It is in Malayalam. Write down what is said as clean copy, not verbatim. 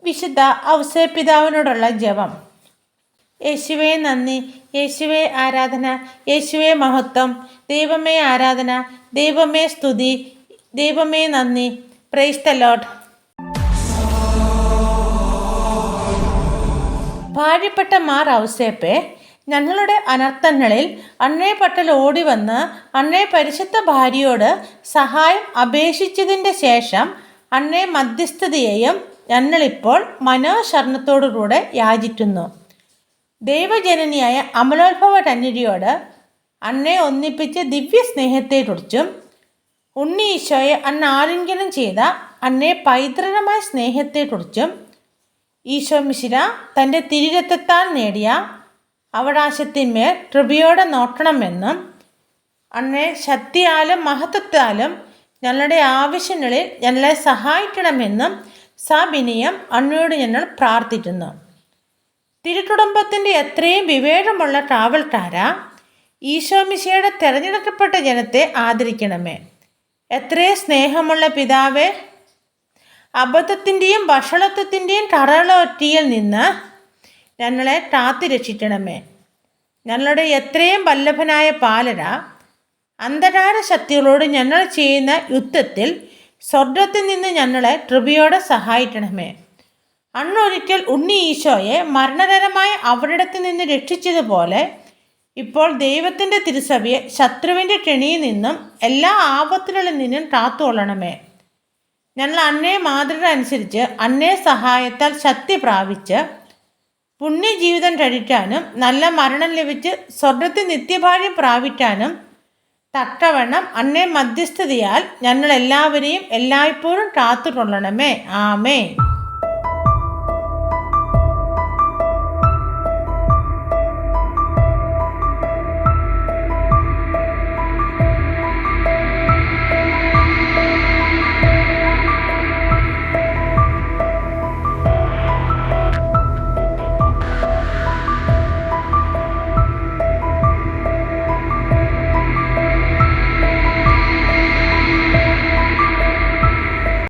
വിശുദ്ധ ഔസേപ്പിതാവിനോടുള്ള ജപം. യേശുവേ നന്ദി, യേശുവേ ആരാധന, യേശുവേ മഹത്വം, ദൈവമേ ആരാധന, ദൈവമേ സ്തുതി, ദൈവമേ നന്ദി. Praise the lord. ഭാര്യപ്പെട്ട മാർ ഔസേപ്പെ, ഞങ്ങളുടെ അനർത്ഥങ്ങളിൽ അന്നേ പട്ടൽ ഓടി വന്ന് അന്നേ പരിശുദ്ധ ഭാര്യയോട് സഹായം അപേക്ഷിച്ചതിൻ്റെ ശേഷം അന്നേ മധ്യസ്ഥതയെയും ഞങ്ങളിപ്പോൾ മനോശരണത്തോടുകൂടെ യാചിക്കുന്നു. ദൈവജനനിയായ അമലോത്ഭവ കന്യകയോട് അന്നേ ഒന്നിപ്പിച്ച് ദിവ്യ സ്നേഹത്തെക്കുറിച്ചും ഉണ്ണി ഈശോയെ അന്ന് ആലിംഗനം ചെയ്ത അന്നേ പൈതൃകമായ സ്നേഹത്തെക്കുറിച്ചും ഈശോ മിശിഹ തൻ്റെ തിരുരക്തത്താൽ നേടിയ അവകാശത്തിന്മേൽ കൃപയോടെ നോക്കണമെന്നും അന്നേ ശക്തിയാലും മഹത്വത്താലും ഞങ്ങളുടെ ആവശ്യങ്ങളിൽ ഞങ്ങളെ സഹായിക്കണമെന്നും സവിനയം അന്നയോട് ഞങ്ങൾ പ്രാർത്ഥിക്കുന്നു. തിരുക്കുടുംബത്തിൻ്റെ എത്രയും വിവേകമുള്ള കാവൽക്കാരാ, ഈശോ മിശിഹയുടെ തിരഞ്ഞെടുക്കപ്പെട്ട ജനത്തെ ആദരിക്കണമേ. എത്രയും സ്നേഹമുള്ള പിതാവേ, അബദ്ധത്തിൻ്റെയും വഷളത്വത്തിൻ്റെയും കറളൊറ്റിയിൽ നിന്ന് ഞങ്ങളെ കാത്തു രക്ഷിക്കണമേ. ഞങ്ങളുടെ എത്രയും വല്ലഭനായ പാലര, അന്ധകാര ശക്തികളോട് ഞങ്ങൾ ചെയ്യുന്ന യുദ്ധത്തിൽ സ്വർഗത്തിൽ നിന്ന് ഞങ്ങളെ കൃപയോടെ സഹായിക്കണമേ. അന്നൊരിക്കൽ ഉണ്ണി ഈശോയെ മരണകരമായ അപകടത്തിൽ നിന്ന് രക്ഷിച്ചതുപോലെ ഇപ്പോൾ ദൈവത്തിൻ്റെ തിരുസഭയെ ശത്രുവിൻ്റെ കെണിയിൽ നിന്നും എല്ലാ ആപത്തുകളിൽ നിന്നും കാത്തുകൊള്ളണമേ. ഞങ്ങൾ അന്നേ മാതൃക അനുസരിച്ച് അന്നേ സഹായത്താൽ ശക്തി പ്രാപിച്ച് പുണ്യജീവിതം കഴിക്കാനും നല്ല മരണം ലഭിച്ച് സ്വർഗത്തിൽ നിത്യഭാഗ്യം പ്രാപിക്കാനും തക്കവണ്ണം അന്നേ മധ്യസ്ഥതയാൽ ഞങ്ങൾ എല്ലാവരെയും എല്ലായ്പ്പോഴും കാത്തുകൊള്ളണമേ. ആമേൻ.